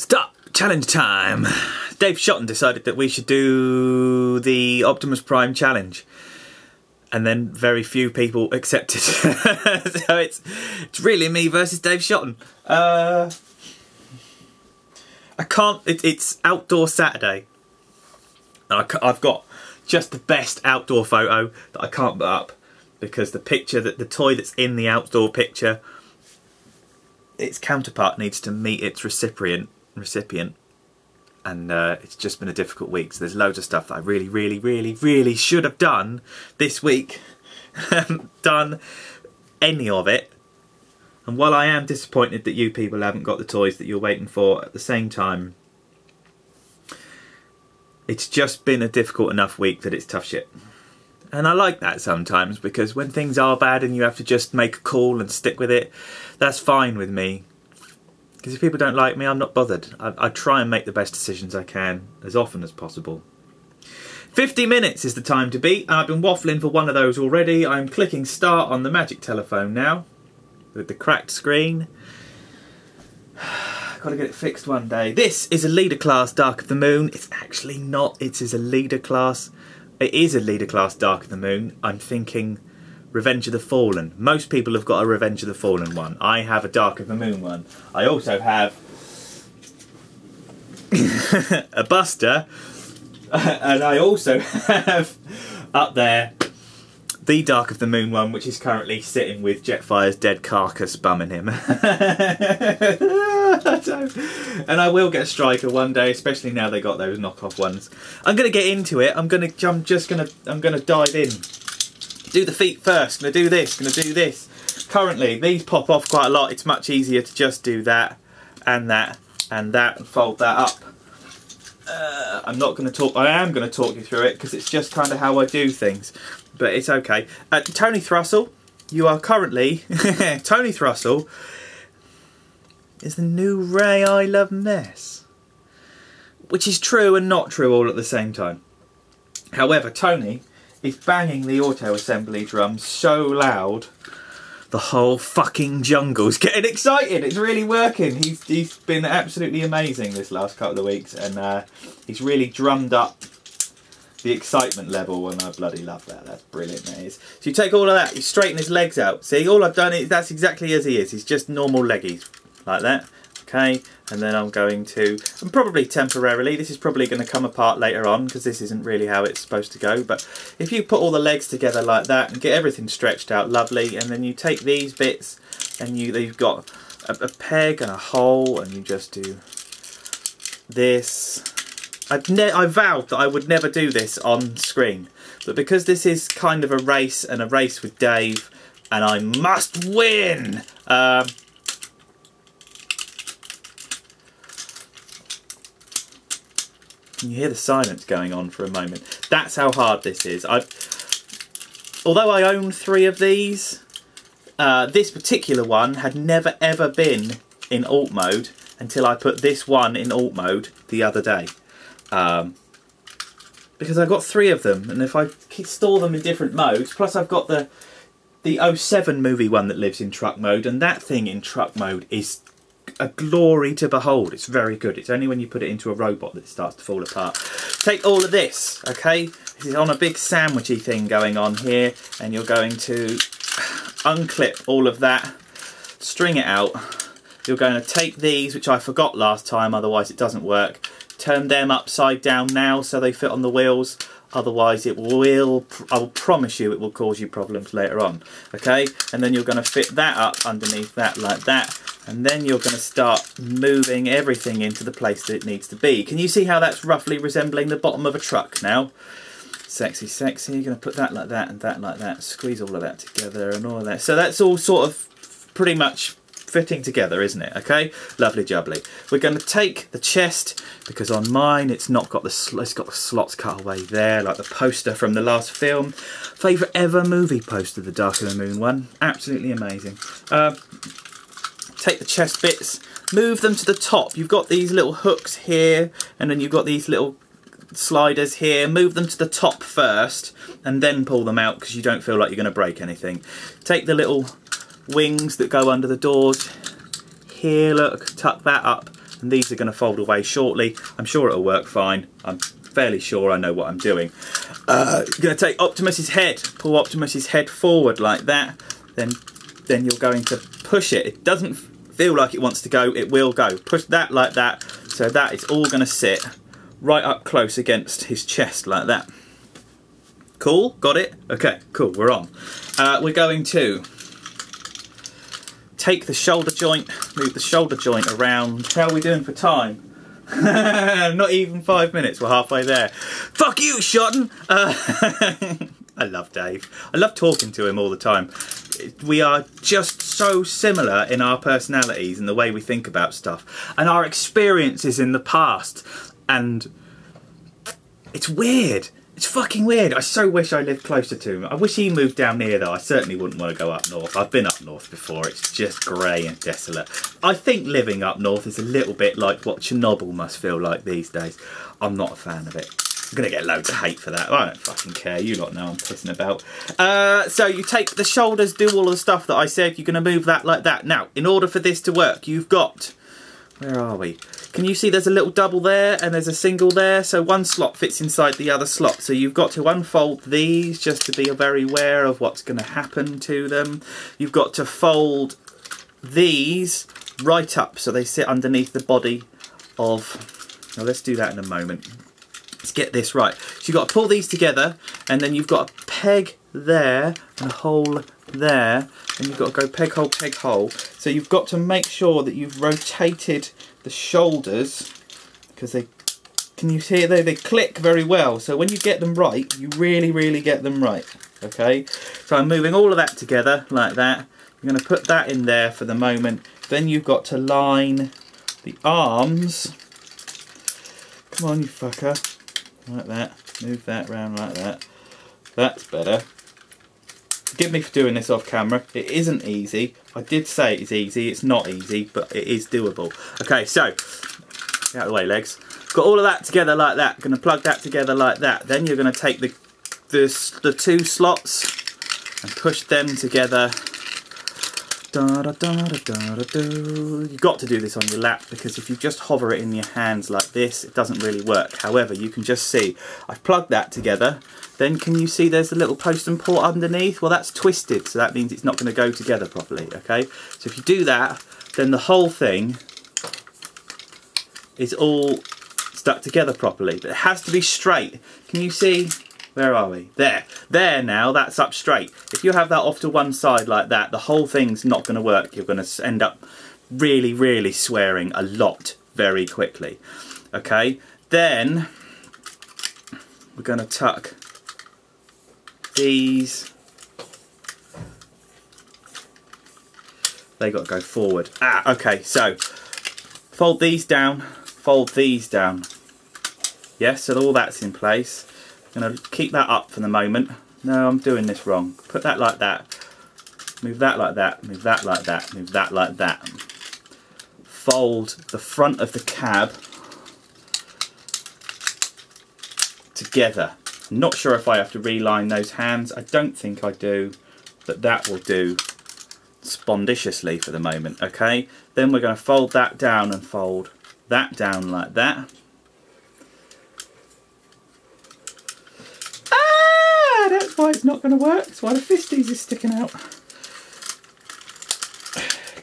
Stop! Challenge time! Dave Shotton decided that we should do the Optimus Prime challenge. And then very few people accepted. So it's really me versus Dave Shotton. I can't, it's outdoor Saturday. And I've got just the best outdoor photo that I can't put up. Because the picture, the toy that's in the outdoor picture, its counterpart needs to meet its recipient. And it's just been a difficult week, so there's loads of stuff that I really should have done this week. Haven't done any of it. And while I am disappointed that you people haven't got the toys that you're waiting for, at the same time, it's just been a difficult enough week that it's tough shit. And I like that sometimes, because when things are bad and you have to just make a call and stick with it, that's fine with me. Because if people don't like me, I'm not bothered. I try and make the best decisions I can as often as possible. 50 minutes is the time to beat. I've been waffling for one of those already. I'm clicking start on the magic telephone now with the cracked screen. Got to get it fixed one day. This is a leader class Dark of the Moon. It's actually not. It is a leader class. It is a leader class Dark of the Moon. I'm thinking Revenge of the Fallen. Most people have got a Revenge of the Fallen one. I have a Dark of the Moon one. I also have a Buster, and I also have up there the Dark of the Moon one, which is currently sitting with Jetfire's dead carcass bumming him. And I will get a Striker one day, especially now they got those knockoff ones. I'm gonna get into it. I'm gonna dive in. Do the feet first. Gonna do this. Currently, these pop off quite a lot. It's much easier to just do that and that and that and fold that up. I'm not going to talk. I am going to talk you through it because it's just kind of how I do things. But it's okay. Tony Thrussell, you are currently Tony Thrussell is the new Ray I Love Mess, which is true and not true all at the same time. However, Tony is banging the auto assembly drum so loud, the whole fucking jungle's getting excited. It's really working. He's been absolutely amazing this last couple of weeks, and he's really drummed up the excitement level, and I bloody love that. That's brilliant, that is. So you take all of that, you straighten his legs out. See, all I've done is that's exactly as he is. He's just normal leggies like that. Okay, and then I'm going to, and probably temporarily, this is probably going to come apart later on because this isn't really how it's supposed to go, but if you put all the legs together like that and get everything stretched out lovely, and then you take these bits and you've got a peg and a hole, and you just do this. I vowed that I would never do this on screen, but because this is kind of a race, and a race with Dave, and I must win, you hear the silence going on for a moment. That's how hard this is. Although I own 3 of these, this particular one had never ever been in alt mode until I put this one in alt mode the other day. Because I've got 3 of them, and if I store them in different modes, plus I've got the 07 movie one that lives in truck mode, and that thing in truck mode is a glory to behold. It's very good. It's only when you put it into a robot that it starts to fall apart. Take all of this, okay? This is on a big sandwichy thing going on here, and you're going to unclip all of that, string it out. You're going to take these, which I forgot last time, otherwise it doesn't work. Turn them upside down now so they fit on the wheels. Otherwise it will, I will promise you, it will cause you problems later on. Okay? And then you're going to fit that up underneath that like that. And then you're going to start moving everything into the place that it needs to be. Can you see how that's roughly resembling the bottom of a truck now? Sexy, sexy. You're going to put that like that and that like that. Squeeze all of that together and all of that. So that's all sort of pretty much fitting together, isn't it? Okay, lovely jubbly. We're going to take the chest, because on mine it's not got the it's got the slots cut away there, like the poster from the last film. Favourite ever movie poster, the Dark of the Moon one. Absolutely amazing. Take the chest bits, move them to the top. You've got these little hooks here, and then you've got these little sliders here. Move them to the top first, and then pull them out because you don't feel like you're going to break anything. Take the little wings that go under the doors here, look, tuck that up and these are going to fold away shortly. I'm sure it'll work fine. I'm fairly sure I know what I'm doing. You're going to take Optimus's head, pull Optimus's head forward like that, then you're going to push it. It doesn't feel like it wants to go, it will go. Push that like that, so that it's all going to sit right up close against his chest like that. Cool, got it? Okay, cool, we're on. We're going to take the shoulder joint, move the shoulder joint around. How are we doing for time? Not even 5 minutes, we're halfway there. Fuck you, Shotton! I love Dave. I love talking to him all the time. We are just so similar in our personalities and the way we think about stuff and our experiences in the past, and it's weird. It's fucking weird. I so wish I lived closer to him. I wish he moved down here though. I certainly wouldn't want to go up north. I've been up north before. It's just grey and desolate. I think living up north is a little bit like what Chernobyl must feel like these days. I'm not a fan of it. I'm going to get loads of hate for that. I don't fucking care. You lot know I'm pissing about. So you take the shoulders, do all of the stuff that I said. You're going to move that like that. Now, in order for this to work, you've got... Where are we? Can you see there's a little double there and there's a single there? So one slot fits inside the other slot. So you've got to unfold these just to be very aware of what's going to happen to them. You've got to fold these right up so they sit underneath the body of... Now let's do that in a moment. Let's get this right. So you've got to pull these together, and then you've got a peg there and a hole there, and you've got to go peg hole, peg hole. So you've got to make sure that you've rotated the shoulders, because they, can you see it there? They click very well. So when you get them right, you really get them right. Okay. So I'm moving all of that together like that. You're going to put that in there for the moment. Then you've got to line the arms. Come on, you fucker. Like that. Move that round like that. That's better. Forgive me for doing this off camera. It isn't easy. I did say it's easy. It's not easy, but it is doable. Okay, so get out of the way, legs. Got all of that together like that. Going to plug that together like that. Then you're going to take the two slots and push them together. You've got to do this on your lap, because if you just hover it in your hands like this, it doesn't really work. However, you can just see I've plugged that together. Then can you see there's a little post and port underneath? Well, that's twisted, so that means it's not going to go together properly. Okay, so if you do that, then the whole thing is all stuck together properly, but it has to be straight. Can you see? Where are we? There. There now, that's up straight. If you have that off to one side like that, the whole thing's not going to work. You're going to end up really swearing a lot very quickly. Okay, then we're going to tuck these. They got to go forward. Ah, okay, so fold these down, fold these down. Yes, so all that's in place. I'm going to keep that up for the moment. No, I'm doing this wrong. Put that like that. Move that like that. Move that like that. Move that like that. Fold the front of the cab together. I'm not sure if I have to reline those hands. I don't think I do, but that will do spondiciously for the moment. Okay, then we're going to fold that down and fold that down like that. That's why it's not going to work. That's why the fisties is sticking out.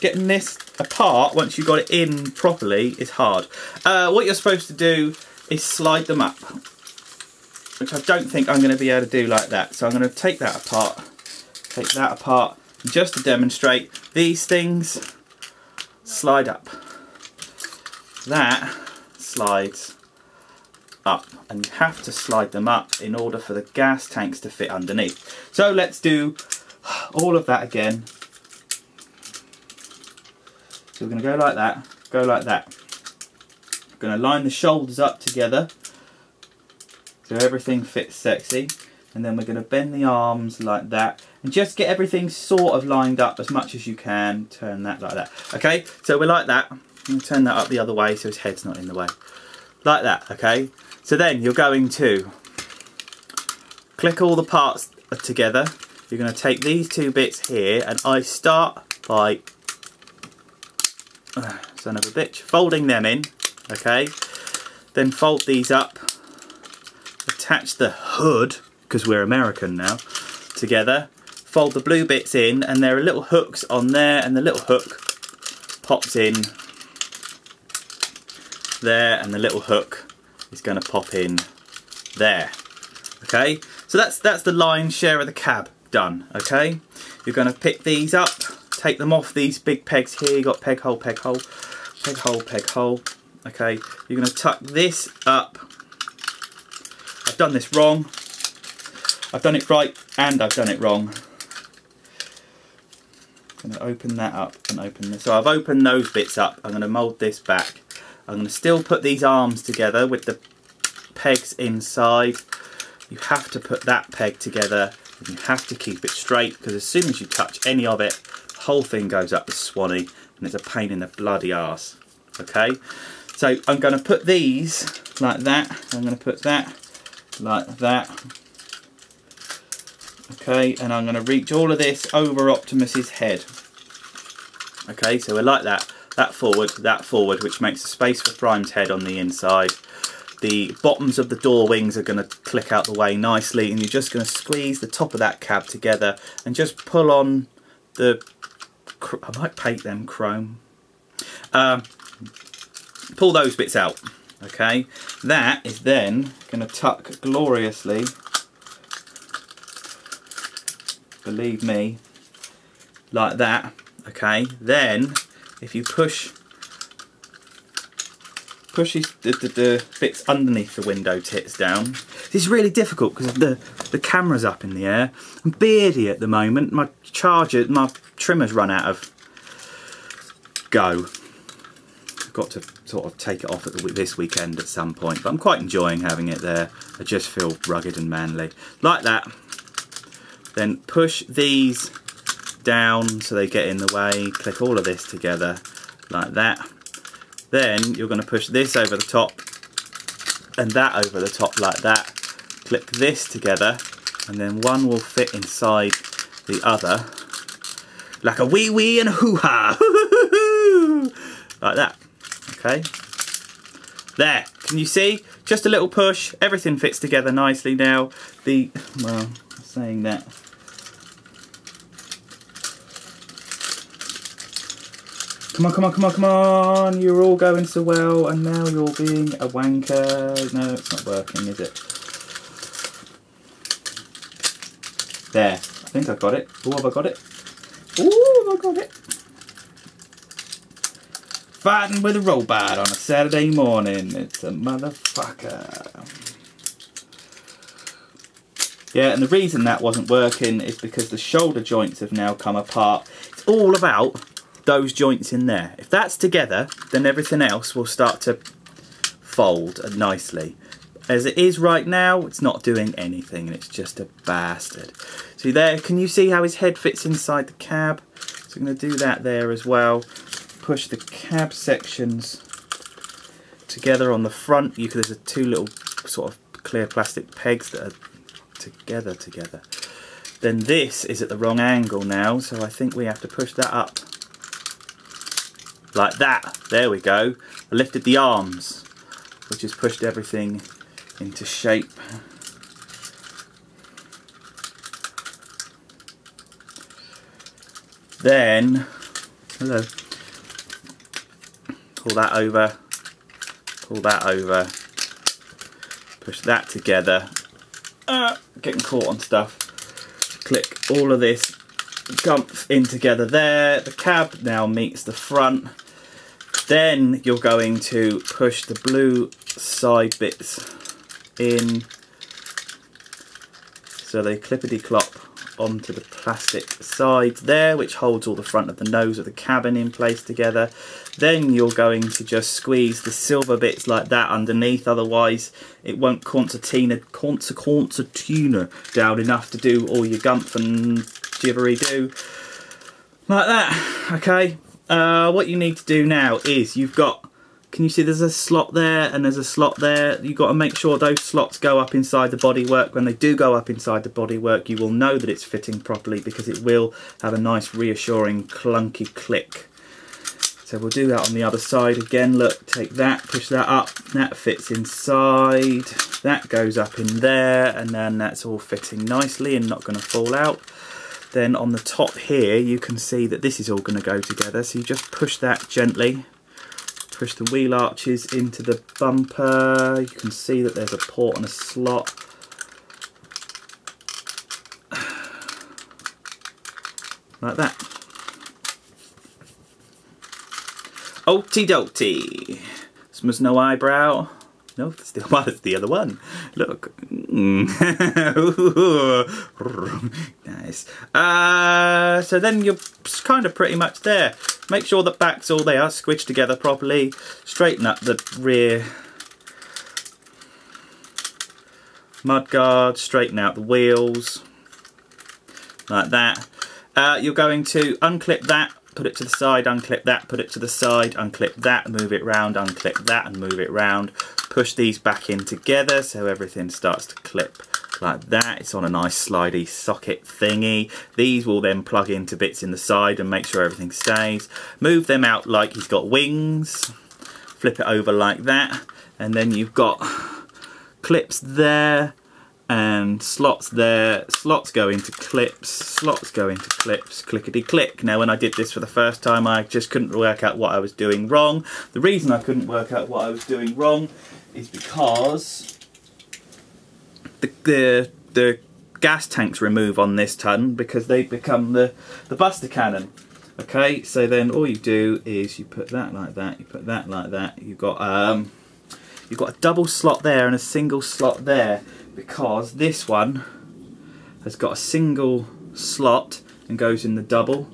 Getting this apart once you've got it in properly is hard. What you're supposed to do is slide them up, which I don't think I'm going to be able to do like that. So I'm going to take that apart, and just to demonstrate, these things slide up. That slides up, and you have to slide them up in order for the gas tanks to fit underneath. So let's do all of that again. So we're going to go like that, go like that. We're going to line the shoulders up together so everything fits sexy, and then we're going to bend the arms like that and just get everything sort of lined up as much as you can. Turn that like that. Okay, so we're like that. I'm going to turn that up the other way so his head's not in the way. Like that, okay? So then you're going to click all the parts together. You're going to take these two bits here, and I start by... so son of a bitch. Folding them in, okay. Then fold these up, attach the hood, because we're American now, together. Fold the blue bits in, and there are little hooks on there, and the little hook pops in there, and the little hook is going to pop in there. Okay, so that's the lion's share of the cab done. Okay, you're going to pick these up, take them off these big pegs here. You got peg hole, peg hole, peg hole, peg hole. Okay, you're going to tuck this up. I've done this wrong. I've done it right and I've done it wrong. I'm going to open that up and open this. So I've opened those bits up. I'm going to mould this back. I'm going to still put these arms together with the pegs inside. You have to put that peg together and you have to keep it straight, because as soon as you touch any of it, the whole thing goes up the swanny and it's a pain in the bloody arse. Okay, so I'm going to put these like that. I'm going to put that like that. Okay, and I'm going to reach all of this over Optimus's head. Okay, so we're like that. That forward, which makes a space for Prime's head on the inside. The bottoms of the door wings are going to click out the way nicely, and you're just going to squeeze the top of that cab together and just pull on the... I might paint them chrome. Pull those bits out. Okay, that is then going to tuck gloriously, believe me, like that. Okay, then if you push the bits underneath the window tits down. This is really difficult because the camera's up in the air. I'm beardy at the moment. My trimmer's run out of go. I've got to sort of take it off at this weekend at some point, but I'm quite enjoying having it there. I just feel rugged and manly. Like that. Then push these down so they get in the way. Click all of this together like that. Then you're going to push this over the top and that over the top like that. Click this together and then one will fit inside the other like a wee wee and a hoo-ha. Like that. Okay. There. Can you see? Just a little push. Everything fits together nicely now. Well, saying that. Come on, come on, come on, come on. You're all going so well, and now you're being a wanker. No, it's not working, is it? There. I think I've got it. Oh, have I got it? Oh, have I got it? Fighting with a robot on a Saturday morning. It's a motherfucker. Yeah, and the reason that wasn't working is because the shoulder joints have now come apart. It's all about those joints in there. If that's together, then everything else will start to fold nicely. As it is right now, it's not doing anything and it's just a bastard. See there, can you see how his head fits inside the cab? So I'm going to do that there as well. Push the cab sections together on the front. There's two little sort of clear plastic pegs that are together. Then this is at the wrong angle now, so I think we have to push that up. Like that. There we go. I lifted the arms, which has pushed everything into shape. Then, hello. Pull that over. Pull that over. Push that together. Getting caught on stuff. Click all of this gumph in together there. The cab now meets the front. Then you're going to push the blue side bits in so they clippity-clop onto the plastic sides there, which holds all the front of the nose of the cabin in place together. Then you're going to just squeeze the silver bits like that underneath, otherwise it won't concertina down enough to do all your gumph and jibbery-do. Like that, okay? What you need to do now is you've got, can you see there's a slot there and there's a slot there? You've got to make sure those slots go up inside the bodywork. When they do go up inside the bodywork, you will know that it's fitting properly because it will have a nice reassuring clunky click. So we'll do that on the other side again. Look, take that, push that up, that fits inside, that goes up in there, and then that's all fitting nicely and not going to fall out. Then on the top here, you can see that this is all going to go together. So you just push that gently, push the wheel arches into the bumper. You can see that there's a port and a slot. Like that. Okie dokie. Smells no eyebrow. No, it's the, well, it's the other one. Look. Nice. So then you're kind of pretty much there. Make sure the backs all they are squished together properly. Straighten up the rear mudguard. Straighten out the wheels. Like that. You're going to unclip that, put it to the side, unclip that, put it to the side, unclip that, move it round, unclip that and move it round. Push these back in together so everything starts to clip like that. It's on a nice slidey socket thingy. These will then plug into bits in the side and make sure everything stays. Move them out like he's got wings. Flip it over like that. And then you've got clips there. And slots there, slots go into clips, slots go into clips, clickety click. Now when I did this for the first time I just couldn't work out what I was doing wrong. The reason I couldn't work out what I was doing wrong is because the gas tanks remove on this ton because they become the buster cannon. Okay, so then all you do is you put that like that, you put that like that, you've got a double slot there and a single slot there, because this one has got a single slot and goes in the double.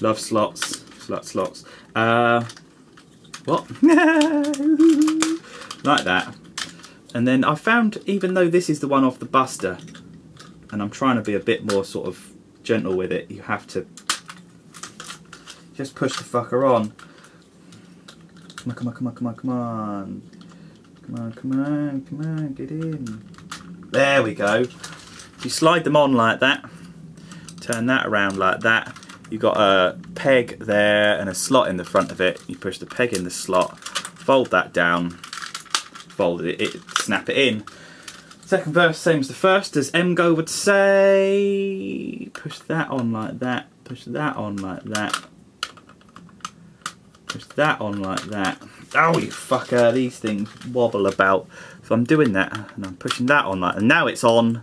Love slots, slots. What? Like that. And then I found, even though this is the one off the buster, and I'm trying to be a bit more sort of gentle with it, you have to just push the fucker on. Come on, come on, come on, come on, come on. Come on, come on, come on, get in. There we go. You slide them on like that, turn that around like that. You've got a peg there and a slot in the front of it. You push the peg in the slot, fold that down, fold it, snap it in. Second verse, same as the first, as MGO would say. Push that on like that, push that on like that, push that on like that. Oh, you fucker, these things wobble about. So I'm doing that and I'm pushing that on like, and now it's on.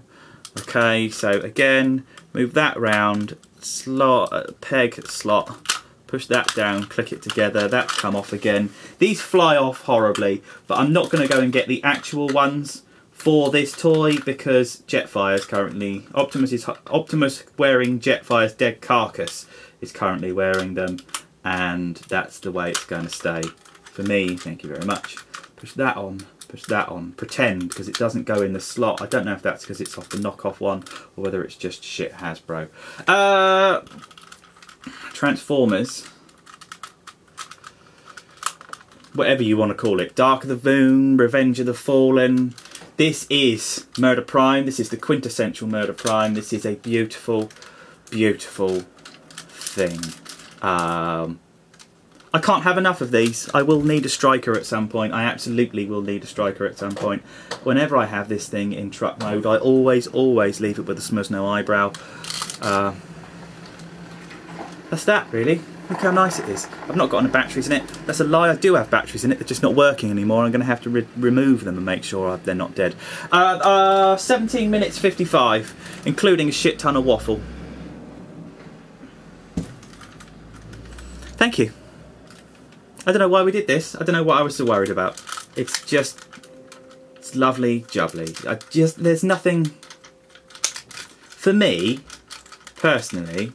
Okay, so again, move that round, slot, peg, slot, push that down, click it together, that's come off again. These fly off horribly, but I'm not going to go and get the actual ones for this toy because Jetfire's currently, Optimus wearing Jetfire's dead carcass is currently wearing them, and that's the way it's going to stay. For me, thank you very much. Push that on, pretend, because it doesn't go in the slot. I don't know if that's because it's off the knockoff one or whether it's just shit Hasbro. Transformers, whatever you want to call it. Dark of the Moon, Revenge of the Fallen. This is Murder Prime. This is the quintessential Murder Prime. This is a beautiful, beautiful thing. I can't have enough of these. I will need a striker at some point. I absolutely will need a striker at some point. Whenever I have this thing in truck mode, I always leave it with a smuzz no eyebrow. That's that, really. Look how nice it is. I've not got any batteries in it. That's a lie, I do have batteries in it. They're just not working anymore. I'm going to have to remove them and make sure they're not dead. 17 minutes 55, including a shit ton of waffle. Thank you. I don't know why we did this. I don't know what I was so worried about. It's just, it's lovely jubbly. There's nothing, for me, personally,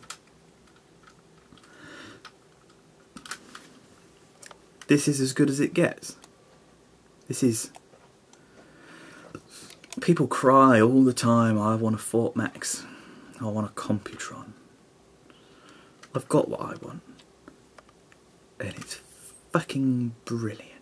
this is as good as it gets. This is, people cry all the time, I want a Fort Max, I want a Computron. I've got what I want. And it's fucking brilliant.